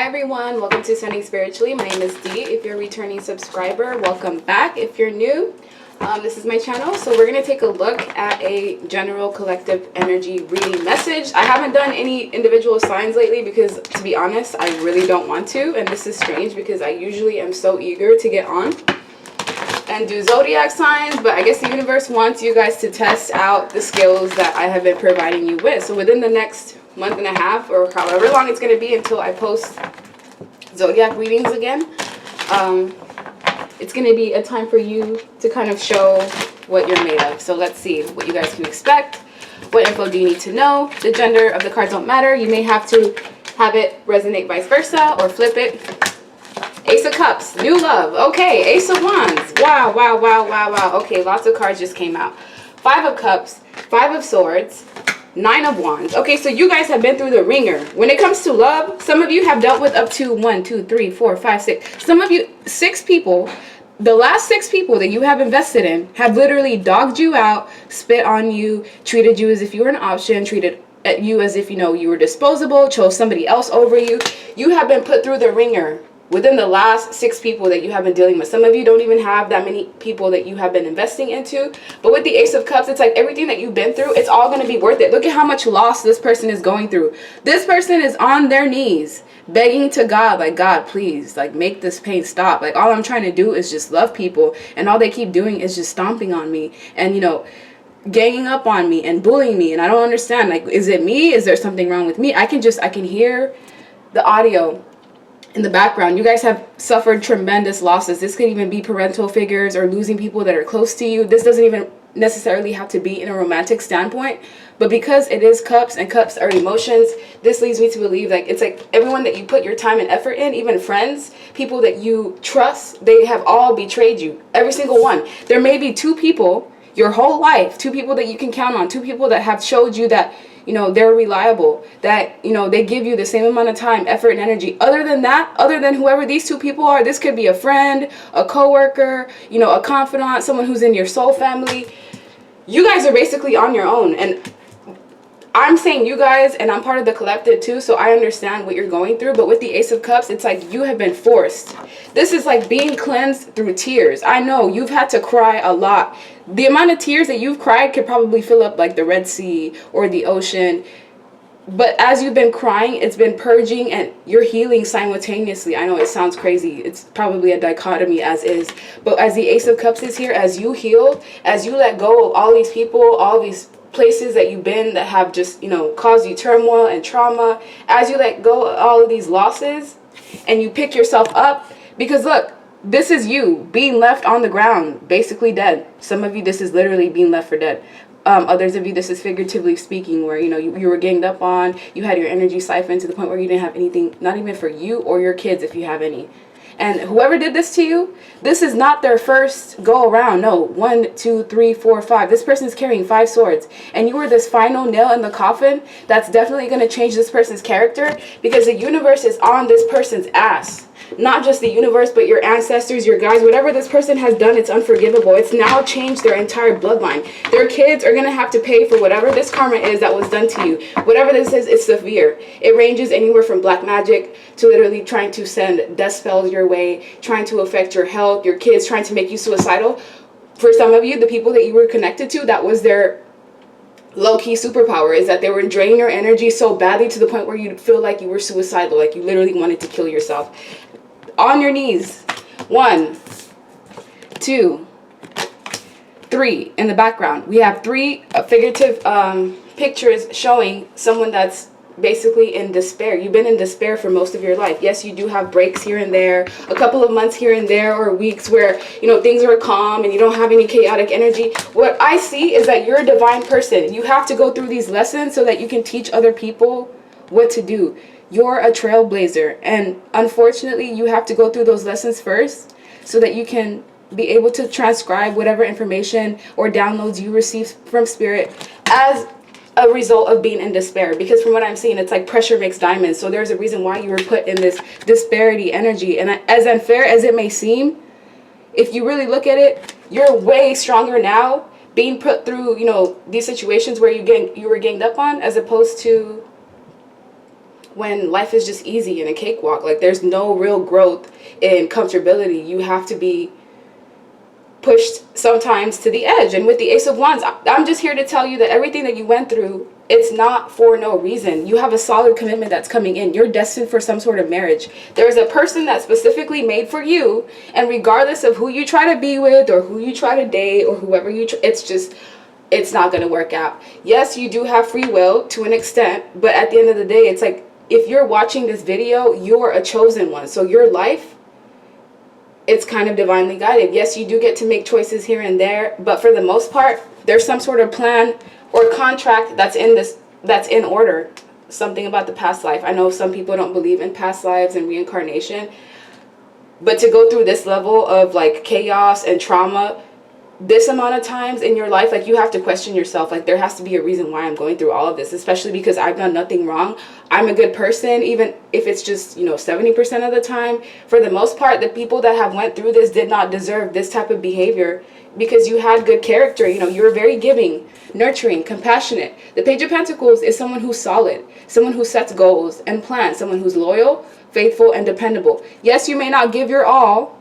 everyone, welcome to Sending Spiritually. My name is Dee. If you're a returning subscriber, welcome back. If you're new, this is my channel. So we're going to take a look at a general collective energy reading message. I haven't done any individual signs lately because, to be honest, I really don't want to. And this is strange because I usually am so eager to get on and do zodiac signs, but I guess the universe wants you guys to test out the skills that I have been providing you with. So within the next month and a half, or however long it's going to be until I post zodiac readings again, it's going to be a time for you to kind of show what you're made of. So let's see what you guys can expect. What info do you need to know? The gender of the cards don't matter. You may have to have it resonate vice versa or flip it. Ace of Cups, new love. Okay, Ace of Wands. Wow, wow, wow, wow, wow. Okay, lots of cards just came out. Five of Cups, Five of Swords, Nine of Wands. Okay, so you guys have been through the ringer. When it comes to love, some of you have dealt with up to 1, 2, 3, 4, 5, 6. Some of you, 6 people. The last 6 people that you have invested in have literally dogged you out, spit on you, treated you as if you were an option, treated you as if, you were disposable, chose somebody else over you. You have been put through the ringer within the last 6 people that you have been dealing with. Some of you don't even have that many people that you have been investing into. But with the Ace of Cups, it's like everything that you've been through, it's all going to be worth it. Look at how much loss this person is going through. This person is on their knees begging to God, like, God, please, like, make this pain stop. Like, all I'm trying to do is just love people. And all they keep doing is just stomping on me and, ganging up on me and bullying me. And I don't understand. Like, is it me? Is there something wrong with me? I can hear the audio in the background. You guys have suffered tremendous losses. This could even be parental figures or losing people that are close to you. This doesn't even necessarily have to be in a romantic standpoint, but because it is cups and cups are emotions, this leads me to believe like it's like everyone that you put your time and effort in, even friends, people that you trust, they have all betrayed you. Every single one. There may be 2 people your whole life, 2 people that you can count on, 2 people that have showed you that they're reliable, that, they give you the same amount of time, effort, and energy. Other than that, other than whoever these 2 people are, this could be a friend, a coworker, a confidant, someone who's in your soul family. You guys are basically on your own. And I'm saying you guys, and I'm part of the collective too, so I understand what you're going through. But with the Ace of Cups, it's like you have been forced. This is like being cleansed through tears. I know you've had to cry a lot. The amount of tears that you've cried could probably fill up like the Red Sea or the ocean. But as you've been crying, it's been purging and you're healing simultaneously. I know it sounds crazy. It's probably a dichotomy as is. But as the Ace of Cups is here, as you heal, as you let go of all these people, all these places that you've been that have just, caused you turmoil and trauma, as you let go of all of these losses and you pick yourself up, because look, this is you being left on the ground, basically dead. Some of you, this is literally being left for dead. Others of you, this is figuratively speaking, where, you were ganged up on, you had your energy siphoned to the point where you didn't have anything, not even for you or your kids if you have any. And whoever did this to you, this is not their first go around. No, 1, 2, 3, 4, 5. This person is carrying 5 swords. And you were this final nail in the coffin that's definitely going to change this person's character, because the universe is on this person's ass. Not just the universe, but your ancestors, your guides, whatever this person has done, it's unforgivable. It's now changed their entire bloodline. Their kids are going to have to pay for whatever this karma is that was done to you. Whatever this is, it's severe. It ranges anywhere from black magic to literally trying to send death spells your way, trying to affect your health, your kids, trying to make you suicidal. For some of you, the people that you were connected to, that was their low-key superpower, is that they were draining your energy so badly to the point where you feel like you were suicidal, like you literally wanted to kill yourself. On your knees. 1, 2, 3. In the background, we have 3 figurative pictures showing someone that's basically in despair. You've been in despair for most of your life. Yes, you do have breaks here and there, a couple of months here and there, or weeks where, things are calm and you don't have any chaotic energy. What I see is that you're a divine person. You have to go through these lessons so that you can teach other people what to do. You're a trailblazer, and unfortunately you have to go through those lessons first so that you can be able to transcribe whatever information or downloads you receive from spirit as a result of being in despair. Because from what I'm seeing, it's like pressure makes diamonds. So there's a reason why you were put in this disparity energy. And as unfair as it may seem, if you really look at it, you're way stronger now being put through, these situations where you were ganged up on, as opposed to when life is just easy and a cakewalk. Like, there's no real growth in comfortability. You have to be pushed sometimes to the edge. And with the Ace of Wands, I'm just here to tell you that everything that you went through, it's not for no reason. You have a solid commitment that's coming in. You're destined for some sort of marriage. There's a person that's specifically made for you, and regardless of who you try to be with or who you try to date or whoever you it's not going to work out. Yes, you do have free will to an extent, but at the end of the day, it's like, if you're watching this video, you're a chosen one. So your life, it's kind of divinely guided. Yes, you do get to make choices here and there, but for the most part, there's some sort of plan or contract that's in order. Something about the past life. I know some people don't believe in past lives and reincarnation, but to go through this level of like chaos and trauma this amount of times in your life, like, you have to question yourself. Like, there has to be a reason why I'm going through all of this, especially because I've done nothing wrong. I'm a good person, even if it's just, 70% of the time. For the most part, the people that have went through this did not deserve this type of behavior, because you had good character. You were very giving, nurturing, compassionate. The Page of Pentacles is someone who's solid, someone who sets goals and plans, someone who's loyal, faithful, and dependable. Yes, you may not give your all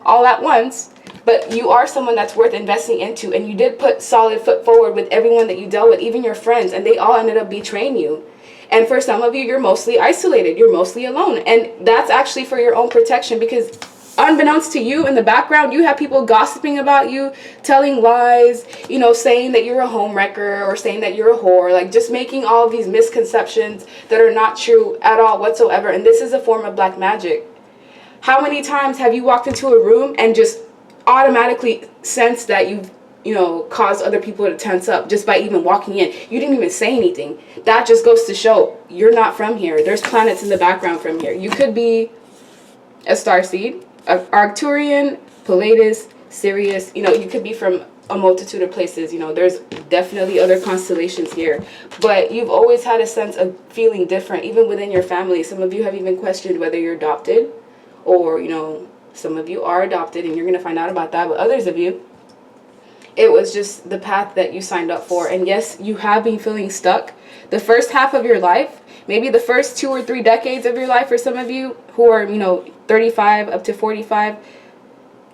at once, but you are someone that's worth investing into, and you did put solid foot forward with everyone that you dealt with, even your friends, and they all ended up betraying you. And for some of you, you're mostly isolated, you're mostly alone, and that's actually for your own protection, because unbeknownst to you, in the background, you have people gossiping about you, telling lies, saying that you're a homewrecker or saying that you're a whore, like just making all of these misconceptions that are not true at all whatsoever. And this is a form of black magic. How many times have you walked into a room and just automatically sense that you've caused other people to tense up just by even walking in? You didn't even say anything. That just goes to show you're not from here. There's planets in the background from here. You could be a starseed, Arcturian, Pallades, Sirius. You could be from a multitude of places. There's definitely other constellations here, but you've always had a sense of feeling different, even within your family. Some of you have even questioned whether you're adopted, or some of you are adopted, and you're going to find out about that. But others of you, it was just the path that you signed up for. And yes, you have been feeling stuck the first half of your life, maybe the first 2 or 3 decades of your life. For some of you who are 35 up to 45,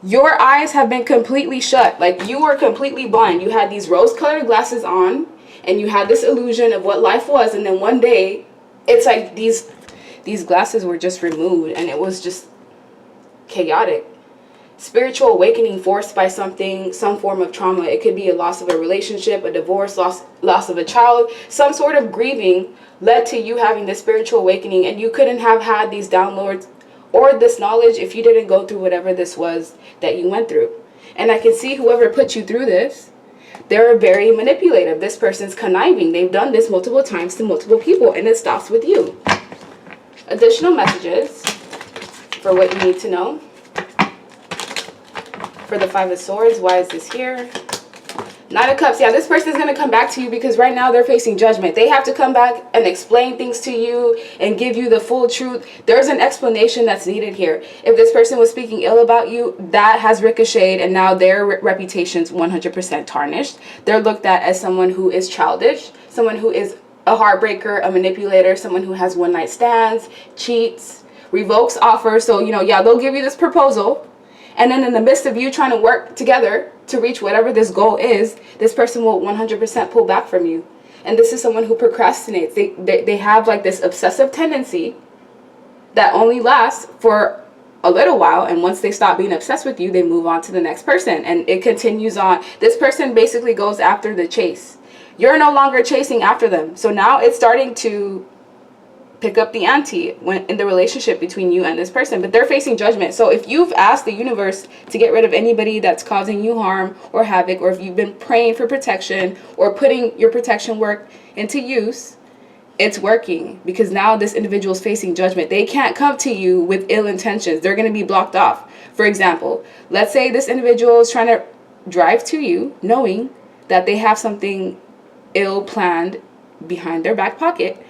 your eyes have been completely shut. Like, you were completely blind. You had these rose-colored glasses on, and you had this illusion of what life was, and then one day it's like these glasses were just removed, and it was just chaotic. Spiritual awakening forced by some form of trauma. It could be a loss of a relationship, a divorce, loss of a child. Some sort of grieving led to you having this spiritual awakening, and you couldn't have had these downloads or this knowledge if you didn't go through whatever this was that you went through. And I can see whoever put you through this, they're very manipulative. This person's conniving. They've done this multiple times to multiple people, and it stops with you. Additional messages for what you need to know. For the Five of Swords, why is this here? Nine of Cups. Yeah, this person is going to come back to you because right now they're facing judgment. They have to come back and explain things to you and give you the full truth. There's an explanation that's needed here. If this person was speaking ill about you, that has ricocheted, and now their reputation's 100% tarnished. They're looked at as someone who is childish, someone who is a heartbreaker, a manipulator, someone who has one-night stands, cheats, revokes offers. So, yeah, they'll give you this proposal, and then in the midst of you trying to work together to reach whatever this goal is, this person will 100% pull back from you. And this is someone who procrastinates. They have like this obsessive tendency that only lasts for a little while, and once they stop being obsessed with you, they move on to the next person, and it continues on. This person basically goes after the chase. You're no longer chasing after them. So now it's starting to pick up the ante when in the relationship between you and this person, but they're facing judgment. So if you've asked the universe to get rid of anybody that's causing you harm or havoc, or if you've been praying for protection or putting your protection work into use, it's working, because now this individual is facing judgment. They can't come to you with ill intentions. They're going to be blocked off. For example, let's say this individual is trying to drive to you knowing that they have something ill planned behind their back pocket.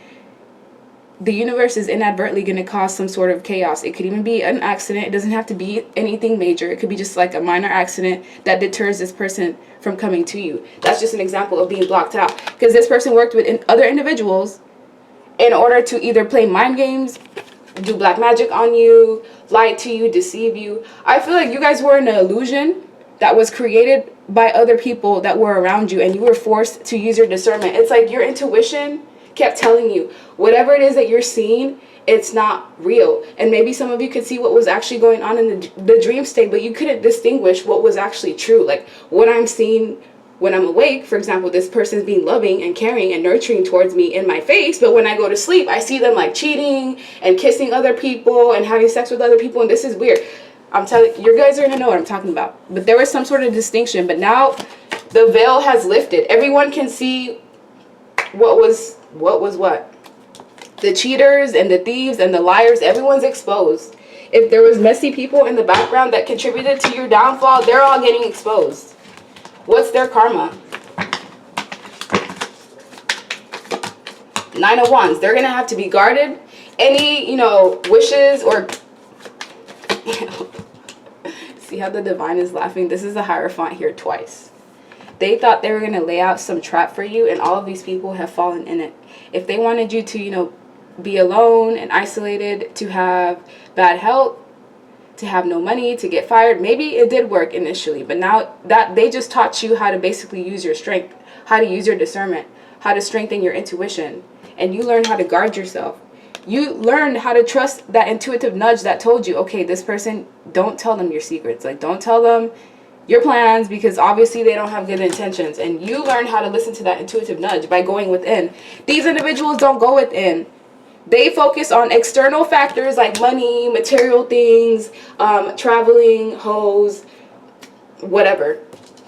The universe is inadvertently going to cause some sort of chaos. It could even be an accident. It doesn't have to be anything major. It could be just like a minor accident that deters this person from coming to you. That's just an example of being blocked out, because this person worked with other individuals in order to either play mind games, do black magic on you, lie to you, deceive you. I feel like you guys were in an illusion that was created by other people that were around you, and you were forced to use your discernment. It's like your intuition kept telling you whatever it is that you're seeing, it's not real. And maybe some of you could see what was actually going on in the dream state, but you couldn't distinguish what was actually true. Like what I'm seeing when I'm awake, for example, this person's being loving and caring and nurturing towards me in my face, but when I go to sleep, I see them like cheating and kissing other people and having sex with other people, and this is weird. I'm telling you, guys are gonna know what I'm talking about. But there was some sort of distinction, but now the veil has lifted. Everyone can see what was what. The cheaters and the thieves and the liars, everyone's exposed. If there was messy people in the background that contributed to your downfall, they're all getting exposed. What's their karma? 9 of Wands. They're gonna have to be guarded. Any, wishes or see how the divine is laughing? This is the Hierophant here twice. They thought they were going to lay out some trap for you, and all of these people have fallen in it. If they wanted you to, be alone and isolated, to have bad health, to have no money, to get fired, maybe it did work initially, but now that they just taught you how to basically use your strength, how to use your discernment, how to strengthen your intuition, and you learn how to guard yourself. You learned how to trust that intuitive nudge that told you, okay, this person, don't tell them your secrets. Like, don't tell them your plans, because obviously they don't have good intentions. And you learn how to listen to that intuitive nudge by going within. These individuals don't go within. They focus on external factors like money, material things, traveling, hoes, whatever,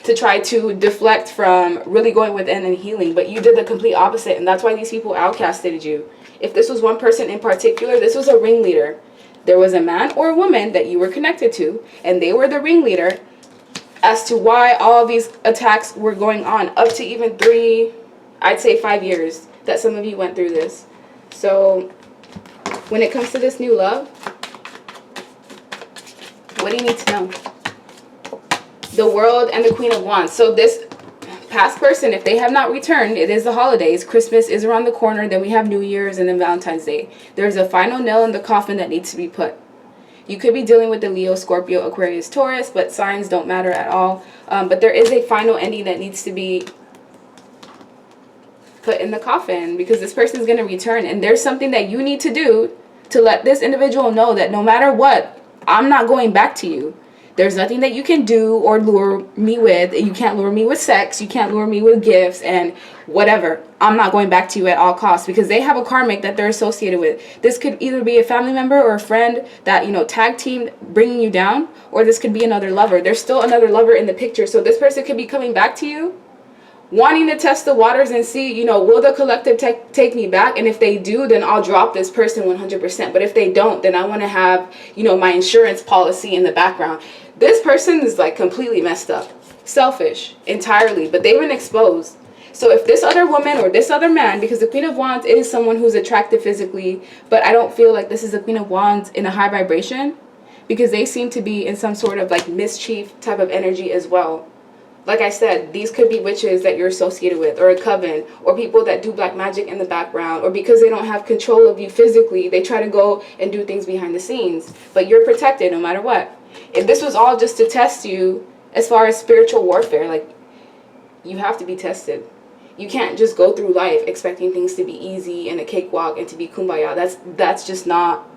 to try to deflect from really going within and healing. But you did the complete opposite, and that's why these people outcasted you. If this was one person in particular, this was a ringleader. There was a man or a woman that you were connected to, and they were the ringleader as to why all of these attacks were going on, up to even 3, I'd say 5 years that some of you went through this. So when it comes to this new love, what do you need to know? The World and the Queen of Wands. So this past person, if they have not returned, it is the holidays. Christmas is around the corner. Then we have New Year's and then Valentine's Day. There's a final nail in the coffin that needs to be put. You could be dealing with the Leo, Scorpio, Aquarius, Taurus, but signs don't matter at all. But there is a final ending that needs to be put in the coffin, because this person is going to return. And there's something that you need to do to let this individual know that no matter what, I'm not going back to you. There's nothing that you can do or lure me with. You can't lure me with sex. You can't lure me with gifts and whatever. I'm not going back to you at all costs, because they have a karmic that they're associated with. This could either be a family member or a friend that, tag team bringing you down, or this could be another lover. There's still another lover in the picture. So this person could be coming back to you, wanting to test the waters and see, will the collective take me back? And if they do, then I'll drop this person 100%. But if they don't, then I want to have, my insurance policy in the background. This person is like completely messed up, selfish entirely, but they've been exposed. So if this other woman or this other man, because the Queen of Wands is someone who's attractive physically, but I don't feel like this is the Queen of Wands in a high vibration, because they seem to be in some sort of like mischief type of energy as well. Like I said, these could be witches that you're associated with, or a coven, or people that do black magic in the background, or because they don't have control of you physically, they try to go and do things behind the scenes. But you're protected no matter what. If this was all just to test you as far as spiritual warfare, like, you have to be tested. You can't just go through life expecting things to be easy and a cakewalk and to be kumbaya. That's just not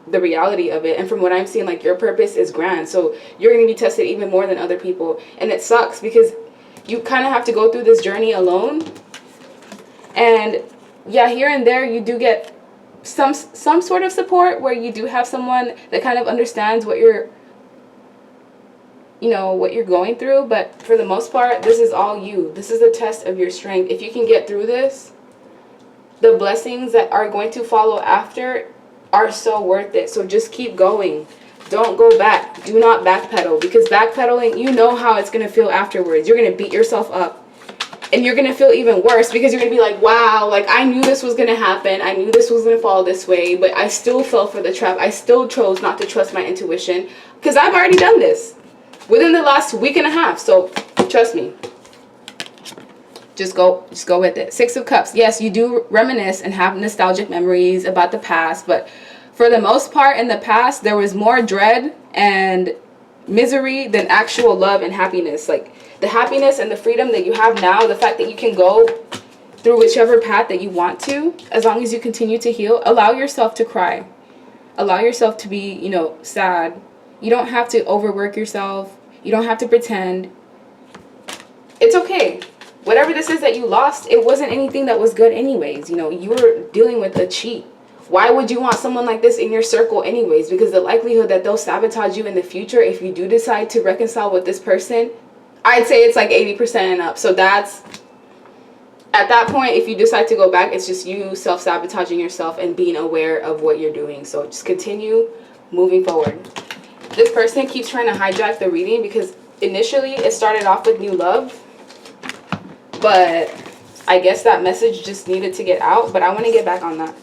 the reality of it. And from what I'm seeing, like, your purpose is grand, so you're going to be tested even more than other people. And it sucks because you kind of have to go through this journey alone. And yeah, here and there you do get some sort of support, where you do have someone that kind of understands what you're what you're going through. But for the most part, this is all you. This is a test of your strength. If you can get through this, the blessings that are going to follow after are so worth it. So just keep going. Don't go back. Do not backpedal, because backpedaling, you know how it's going to feel afterwards. You're going to beat yourself up, and you're going to feel even worse, because you're going to be like, wow, like, I knew this was going to happen. I knew this was going to fall this way, but I still fell for the trap. I still chose not to trust my intuition, because I've already done this within the last week and a half. So trust me. Just go with it. Six of Cups. Yes, you do reminisce and have nostalgic memories about the past, but for the most part in the past, there was more dread and misery than actual love and happiness. Like the happiness and the freedom that you have now, the fact that you can go through whichever path that you want to, as long as you continue to heal. Allow yourself to cry. Allow yourself to be, you know, sad. You don't have to overwork yourself. You don't have to pretend. It's okay. Whatever this is that you lost, it wasn't anything that was good anyways. You know, you were dealing with a cheat. Why would you want someone like this in your circle anyways? Because the likelihood that they'll sabotage you in the future if you do decide to reconcile with this person, I'd say it's like 80% and up. So that's, at that point, if you decide to go back, it's just you self-sabotaging yourself and being aware of what you're doing. So just continue moving forward. This person keeps trying to hijack the reading because initially it started off with new love. But I guess that message just needed to get out. But I want to get back on that.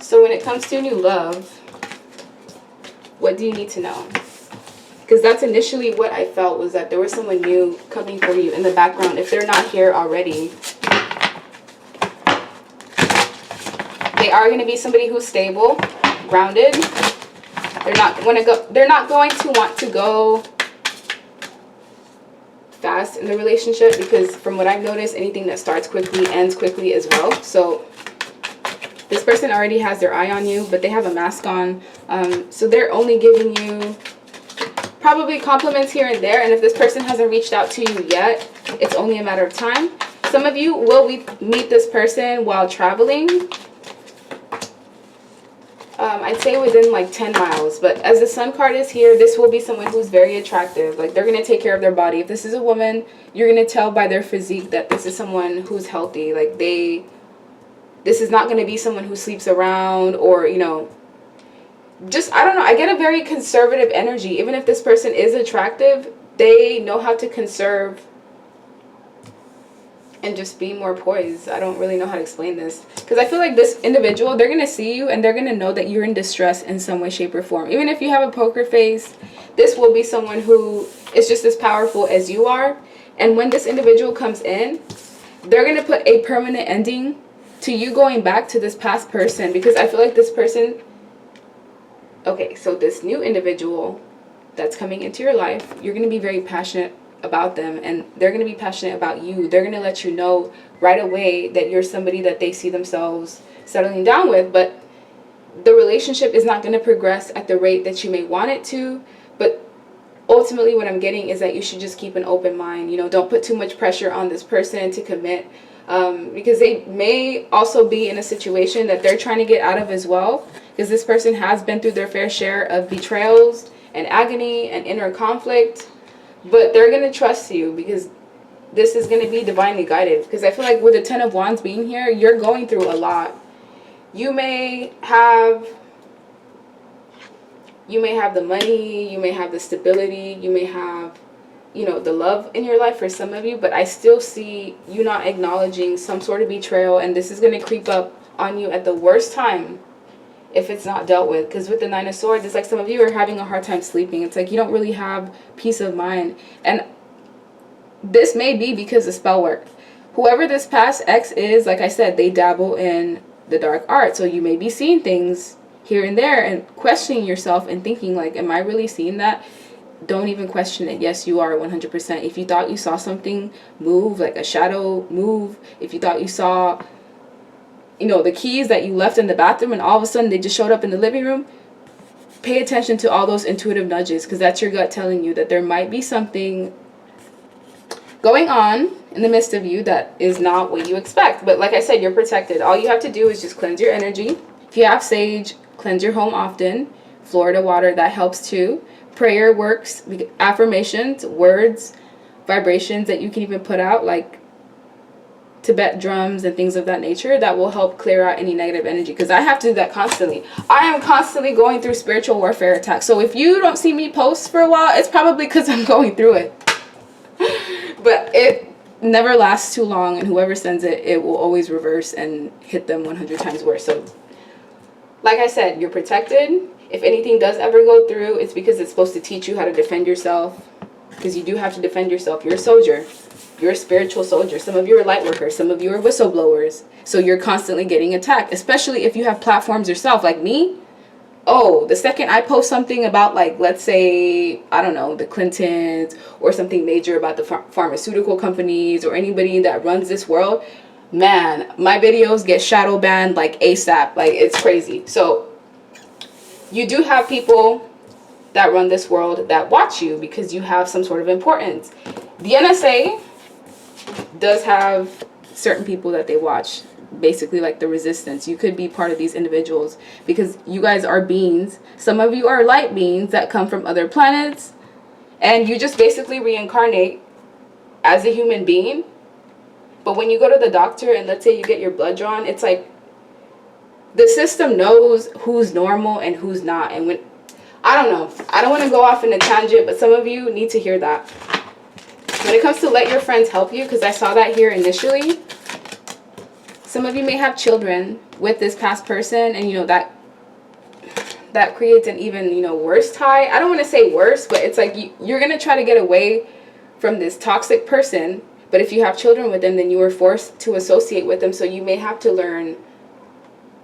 So when it comes to new love, what do you need to know? Because that's initially what I felt, was that there was someone new coming for you in the background. If they're not here already, they are going to be somebody who's stable, grounded. They're not going to want to go fast in the relationship, because from what I've noticed, anything that starts quickly ends quickly as well. So this person already has their eye on you, but they have a mask on. So they're only giving you probably compliments here and there. And if this person hasn't reached out to you yet, it's only a matter of time. Some of you will meet this person while traveling. I'd say within like 10 miles. But as the Sun card is here, this will be someone who's very attractive. Like, they're going to take care of their body. If this is a woman, you're going to tell by their physique that this is someone who's healthy. Like, this is not going to be someone who sleeps around or, you know, just, I don't know. I get a very conservative energy. Even if this person is attractive, they know how to conserve and just be more poised. I don't really know how to explain this, because I feel like this individual, they're going to see you and they're going to know that you're in distress in some way, shape, or form. Even if you have a poker face, this will be someone who is just as powerful as you are. And when this individual comes in, they're going to put a permanent ending to you going back to this past person, because I feel like this person, okay, so this new individual that's coming into your life, you're going to be very passionate about them, and they're going to be passionate about you. They're going to let you know right away that you're somebody that they see themselves settling down with, but the relationship is not going to progress at the rate that you may want it to. But ultimately what I'm getting is that you should just keep an open mind. You know, don't put too much pressure on this person to commit, because they may also be in a situation that they're trying to get out of as well, because this person has been through their fair share of betrayals and agony and inner conflict. But they're going to trust you because this is going to be divinely guided. Because I feel like with the 10 of Wands being here, you're going through a lot. You may have the money, you may have the stability, you may have, you know, the love in your life for some of you. But I still see you not acknowledging some sort of betrayal. And this is going to creep up on you at the worst time if it's not dealt with. Because with the 9 of Swords, it's like some of you are having a hard time sleeping. It's like you don't really have peace of mind. And this may be because of spell work. Whoever this past ex is, like I said, they dabble in the dark art. So you may be seeing things here and there and questioning yourself and thinking like, am I really seeing that? Don't even question it. Yes, you are 100%. If you thought you saw something move, like a shadow move, if you thought you saw, you know, the keys that you left in the bathroom and all of a sudden they just showed up in the living room, pay attention to all those intuitive nudges, because that's your gut telling you that there might be something going on in the midst of you that is not what you expect. But like I said, you're protected. All you have to do is just cleanse your energy. If you have sage, cleanse your home often. Florida water, that helps too. Prayer works. Affirmations, words, vibrations that you can even put out, like Tibet drums and things of that nature, that will help clear out any negative energy, because I have to do that constantly. I am constantly going through spiritual warfare attacks. So if you don't see me post for a while, it's probably because I'm going through it. But it never lasts too long, and whoever sends it, it will always reverse and hit them 100 times worse. So like I said, you're protected. If anything does ever go through, it's because it's supposed to teach you how to defend yourself. because you do have to defend yourself. You're a soldier. You're a spiritual soldier. Some of you are light workers. Some of you are whistleblowers. So you're constantly getting attacked, especially if you have platforms yourself. Like me, oh, the second I post something about, like, let's say, I don't know, the Clintons, or something major about the pharmaceutical companies or anybody that runs this world, man, my videos get shadow banned like ASAP. Like, it's crazy. So you do have people that run this world that watch you because you have some sort of importance. The NSA does have certain people that they watch, basically like the resistance. You could be part of these individuals because you guys are beings. Some of you are light beings that come from other planets, and you just basically reincarnate as a human being. But when you go to the doctor and let's say you get your blood drawn, it's like the system knows who's normal and who's not. And when, I don't know, I don't want to go off in a tangent, but some of you need to hear that. When it comes to let your friends help you, because I saw that here initially, some of you may have children with this past person, and you know that creates an even, you know, worse tie. I don't want to say worse, but it's like you're going to try to get away from this toxic person, but if you have children with them, then you are forced to associate with them. So you may have to learn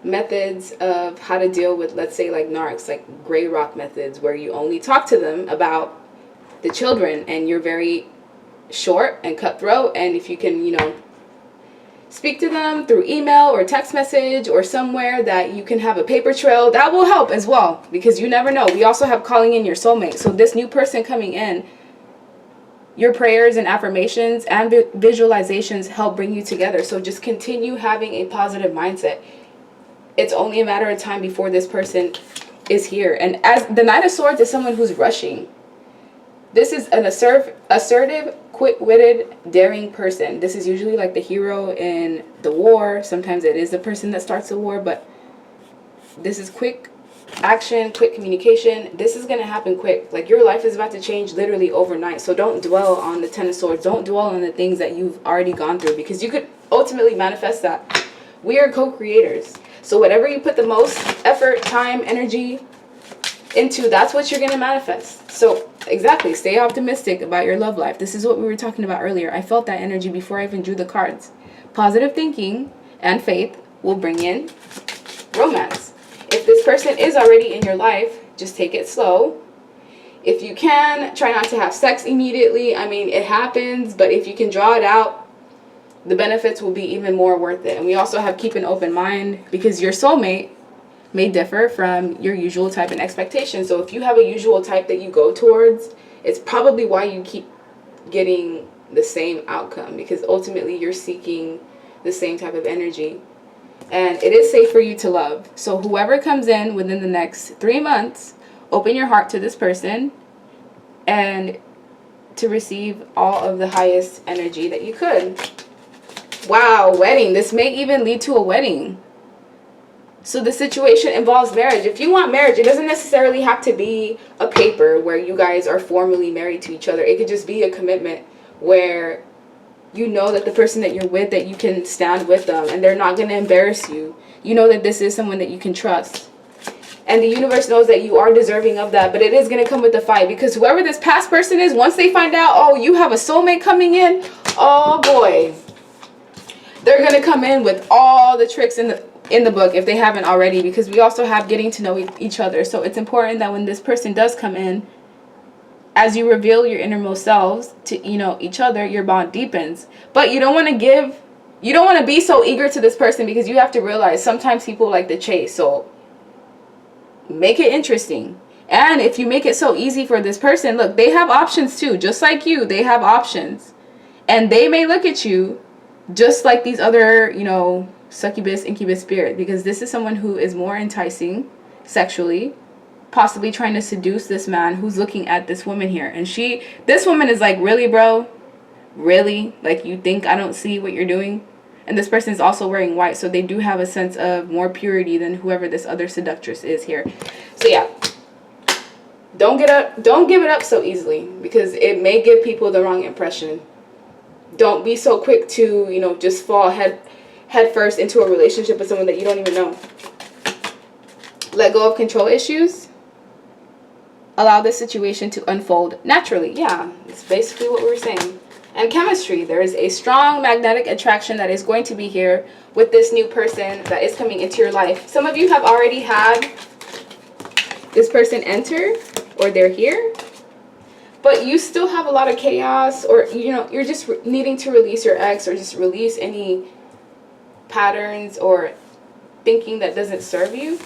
methods of how to deal with, let's say, like narcs, like gray rock methods, where you only talk to them about the children and you're very short and cutthroat. And if you can, you know, speak to them through email or text message or somewhere that you can have a paper trail, that will help as well, because you never know. We also have calling in your soulmate. So this new person coming in, your prayers and affirmations and visualizations help bring you together. So just continue having a positive mindset. It's only a matter of time before this person is here. And as the Knight of Swords is someone who's rushing. This is an assertive, quick-witted, daring person. This is usually like the hero in the war. Sometimes it is the person that starts the war, but this is quick action, quick communication. This is going to happen quick. Like, your life is about to change literally overnight. So don't dwell on the Ten of Swords. Don't dwell on the things that you've already gone through, because you could ultimately manifest that. We are co-creators. So whatever you put the most effort, time, energy into, that's what you're going to manifest. So exactly, stay optimistic about your love life. This is what we were talking about earlier. I felt that energy before I even drew the cards. Positive thinking and faith will bring in romance. If this person is already in your life, just take it slow. If you can, try not to have sex immediately. I mean, it happens, but if you can draw it out, the benefits will be even more worth it. And we also have keep an open mind, because your soulmate may differ from your usual type and expectation. So if you have a usual type that you go towards, it's probably why you keep getting the same outcome, because ultimately you're seeking the same type of energy. And it is safe for you to love. So whoever comes in within the next 3 months, open your heart to this person and to receive all of the highest energy that you could. Wow, wedding. This may even lead to a wedding. So the situation involves marriage. If you want marriage, it doesn't necessarily have to be a paper where you guys are formally married to each other. It could just be a commitment where you know that the person that you're with, that you can stand with them and they're not going to embarrass you. You know that this is someone that you can trust. And the universe knows that you are deserving of that, but it is going to come with a fight, because whoever this past person is, once they find out, oh, you have a soulmate coming in, oh boy, they're going to come in with all the tricks in the book if they haven't already, because we also have getting to know each other. So it's important that when this person does come in, as you reveal your innermost selves to, you know, each other, your bond deepens. But you don't want to be so eager to this person, because you have to realize sometimes people like the chase. So make it interesting. And if you make it so easy for this person, look, they have options too. Just like you, they have options. And they may look at you just like these other, you know, succubus, incubus spirit, because this is someone who is more enticing sexually, possibly trying to seduce this man who's looking at this woman here. And this woman is like, really, bro? Really? Like, you think I don't see what you're doing? And this person is also wearing white, so they do have a sense of more purity than whoever this other seductress is here. So yeah, don't give it up so easily, because it may give people the wrong impression. Don't be so quick to, you know, just fall head first into a relationship with someone that you don't even know. Let go of control issues. Allow this situation to unfold naturally. Yeah, it's basically what we're saying. And chemistry, there is a strong magnetic attraction that is going to be here with this new person that is coming into your life. Some of you have already had this person enter, or they're here, but you still have a lot of chaos, or you're just needing to release your ex, or just release any patterns or thinking that doesn't serve you.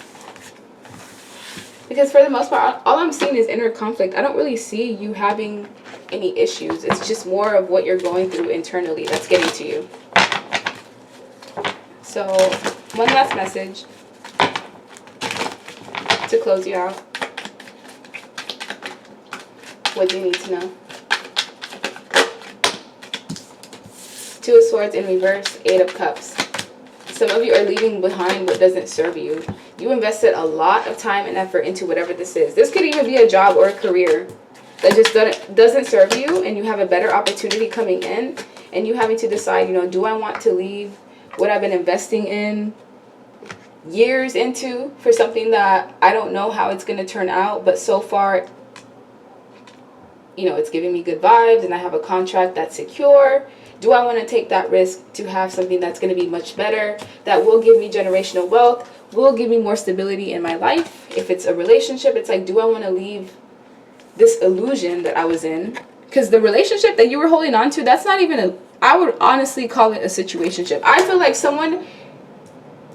Because for the most part, all I'm seeing is inner conflict. I don't really see you having any issues. It's just more of what you're going through internally that's getting to you. So, one last message to close you out. What do you need to know? Two of Swords in reverse, Eight of Cups. Some of you are leaving behind what doesn't serve you. You invested a lot of time and effort into whatever this is. This could even be a job or a career that just doesn't serve you, and you have a better opportunity coming in, and you having to decide, do I want to leave what I've been investing in years into for something that I don't know how it's going to turn out, but so far, it's giving me good vibes and I have a contract that's secure. Do I want to take that risk to have something that's going to be much better, that will give me generational wealth, will give me more stability in my life? If it's a relationship, it's like, do I want to leave this illusion that I was in? Because the relationship that you were holding on to, that's not even I would honestly call it a situationship. I feel like someone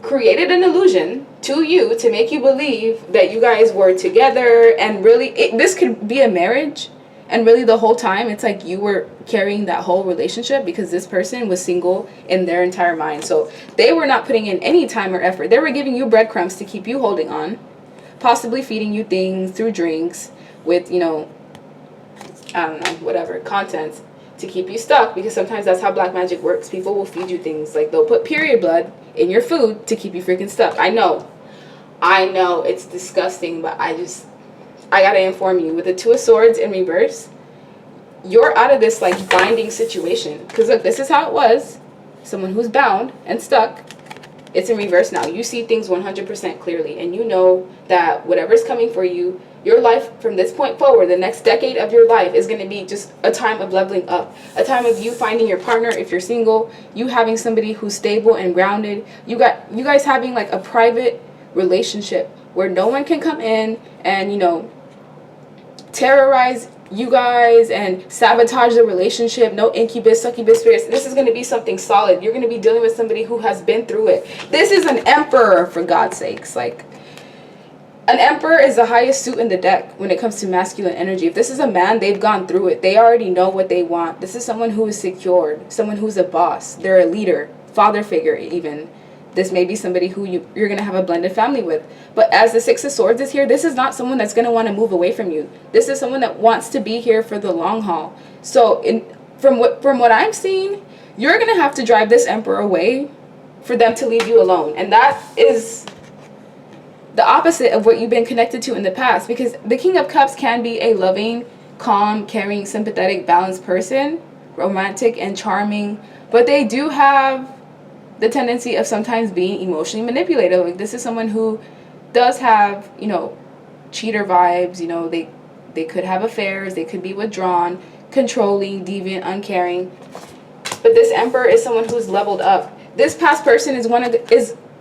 created an illusion to you to make you believe that you guys were together, and really this could be a marriage. And really the whole time, it's like you were carrying that whole relationship because this person was single in their entire mind. So they were not putting in any time or effort. They were giving you breadcrumbs to keep you holding on. Possibly feeding you things through drinks with, I don't know, whatever, contents to keep you stuck. Because sometimes that's how black magic works. People will feed you things. Like they'll put period blood in your food to keep you freaking stuck. I know it's disgusting, but I gotta inform you, with the Two of Swords in reverse, you're out of this like binding situation. Because look, this is how it was. Someone who's bound and stuck. It's in reverse now. You see things 100% clearly, and you know that whatever's coming for you, your life from this point forward, the next decade of your life is going to be just a time of leveling up, a time of you finding your partner if you're single, you having somebody who's stable and grounded, you guys having like a private relationship where no one can come in and terrorize you guys and sabotage the relationship. No incubus, succubus spirits. This is going to be something solid. You're going to be dealing with somebody who has been through it. This is an emperor, for God's sakes. Like, an emperor is the highest suit in the deck when it comes to masculine energy. If this is a man, they've gone through it. They already know what they want. This is someone who is secured, someone who's a boss. They're a leader, father figure even. This may be somebody who you're going to have a blended family with. But as the Six of Swords is here, this is not someone that's going to want to move away from you. This is someone that wants to be here for the long haul. So from what I'm seeing, you're going to have to drive this emperor away for them to leave you alone. And that is the opposite of what you've been connected to in the past. Because the King of Cups can be a loving, calm, caring, sympathetic, balanced person, romantic and charming. But they do have the tendency of sometimes being emotionally manipulated. Like, this is someone who does have, cheater vibes. They could have affairs. They could be withdrawn, controlling, deviant, uncaring. But this emperor is someone who's leveled up. This past person is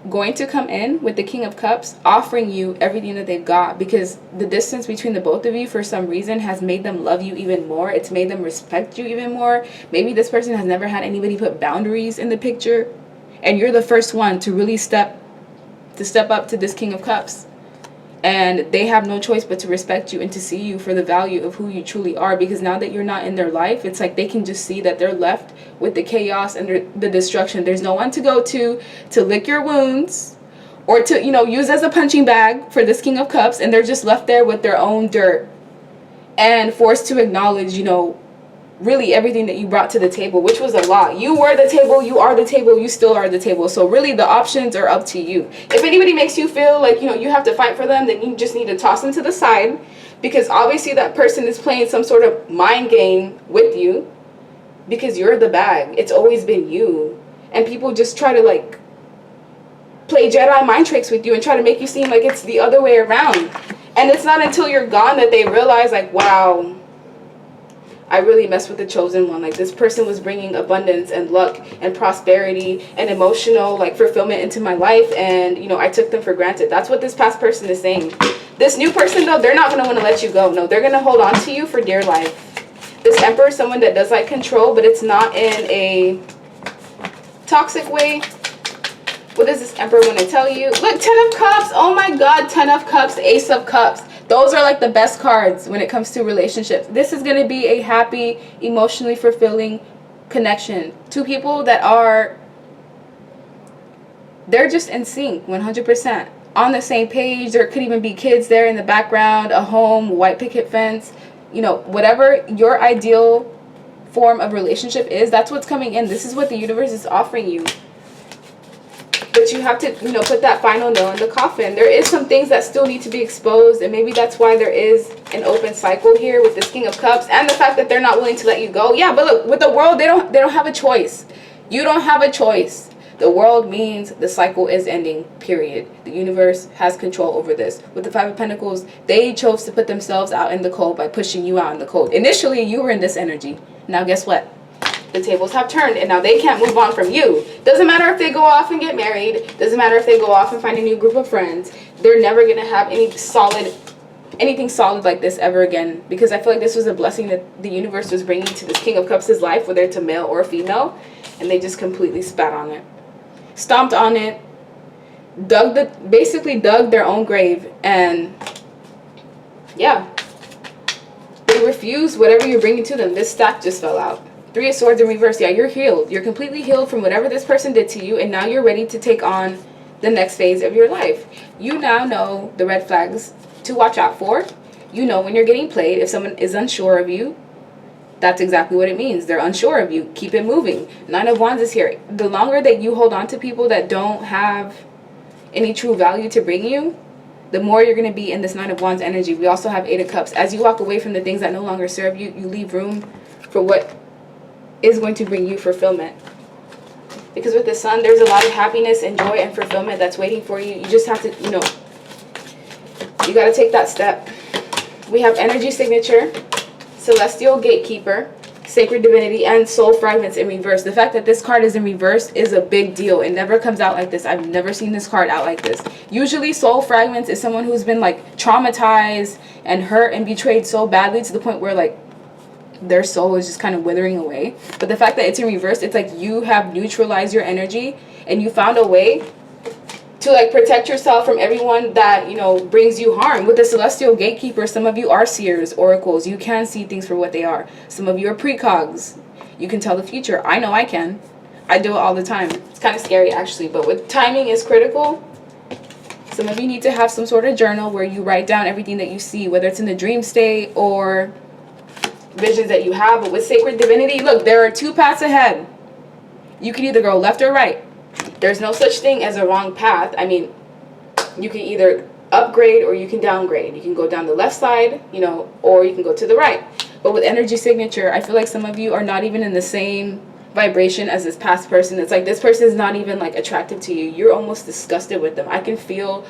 going to come in with the King of Cups, offering you everything that they've got, because the distance between the both of you for some reason has made them love you even more. It's made them respect you even more. Maybe this person has never had anybody put boundaries in the picture, and you're the first one to really step up to this King of Cups. And they have no choice but to respect you and to see you for the value of who you truly are. Because now that you're not in their life, it's like they can just see that they're left with the chaos and the destruction. There's no one to go to lick your wounds or to, use as a punching bag for this King of Cups. And they're just left there with their own dirt and forced to acknowledge, really everything that you brought to the table, which was a lot. You were the table, you are the table, you still are the table. So really the options are up to you. If anybody makes you feel like, you have to fight for them, then you just need to toss them to the side, because obviously that person is playing some sort of mind game with you, because you're the bag. It's always been you. And people just try to play Jedi mind tricks with you and try to make you seem like it's the other way around. And it's not until you're gone that they realize, like, wow, I really messed with the chosen one. Like, this person was bringing abundance and luck and prosperity and emotional, like, fulfillment into my life, and, you know, I took them for granted. That's what this past person is saying. This new person, though, they're not going to want to let you go. No, they're going to hold on to you for dear life. This Emperor is someone that does like control, but it's not in a toxic way. What does this Emperor want to tell you? Look, 10 of Cups. Oh my God, 10 of Cups, Ace of Cups. Those are like the best cards when it comes to relationships. This is going to be a happy, emotionally fulfilling connection. Two people that are, they're just in sync, 100%. On the same page. There could even be kids there in the background, a home, white picket fence. You know, whatever your ideal form of relationship is, that's what's coming in. This is what the universe is offering you. But you have to, you know, put that final nail in the coffin. There is some things that still need to be exposed, and maybe that's why there is an open cycle here with this King of Cups, and the fact that they're not willing to let you go. Yeah, but look, with the world, they don't have a choice. You don't have a choice. The world means the cycle is ending, period. The universe has control over this. With the Five of Pentacles, they chose to put themselves out in the cold by pushing you out in the cold. Initially, you were in this energy. Now, guess what? The tables have turned, and now they can't move on from you. Doesn't matter if they go off and get married. Doesn't matter if they go off and find a new group of friends. They're never going to have anything solid like this ever again. Because I feel like this was a blessing that the universe was bringing to this King of Cups' life, whether it's a male or a female. And they just completely spat on it. Stomped on it. Basically dug their own grave. And yeah. They refused whatever you're bringing to them. This stack just fell out. Three of Swords in reverse. Yeah, you're healed. You're completely healed from whatever this person did to you. And now you're ready to take on the next phase of your life. You now know the red flags to watch out for. You know when you're getting played. If someone is unsure of you, that's exactly what it means. They're unsure of you. Keep it moving. Nine of Wands is here. The longer that you hold on to people that don't have any true value to bring you, the more you're going to be in this Nine of Wands energy. We also have Eight of Cups. As you walk away from the things that no longer serve you, you leave room for what is going to bring you fulfillment. Because with the Sun, there's a lot of happiness and joy and fulfillment that's waiting for you. You just have to, you know, you got to take that step. We have Energy Signature, Celestial Gatekeeper, Sacred Divinity, and Soul Fragments in reverse. The fact that this card is in reverse is a big deal. It never comes out like this. I've never seen this card out like this. Usually Soul Fragments is someone who's been like traumatized and hurt and betrayed so badly to the point where like their soul is just kind of withering away. But the fact that it's in reverse, it's like you have neutralized your energy and you found a way to like protect yourself from everyone that, you know, brings you harm. With the Celestial Gatekeeper, some of you are seers, oracles. You can see things for what they are. Some of you are precogs. You can tell the future. I know I can. I do it all the time. It's kind of scary actually, but with timing is critical. Some of you need to have some sort of journal where you write down everything that you see, whether it's in the dream state or visions that you have. But with Sacred Divinity, look, there are two paths ahead. You can either go left or right. There's no such thing as a wrong path. I mean, you can either upgrade or you can downgrade. You can go down the left side, you know, or you can go to the right. But with Energy Signature, I feel like some of you are not even in the same vibration as this past person. It's like this person is not even like attractive to you. You're almost disgusted with them. I can feel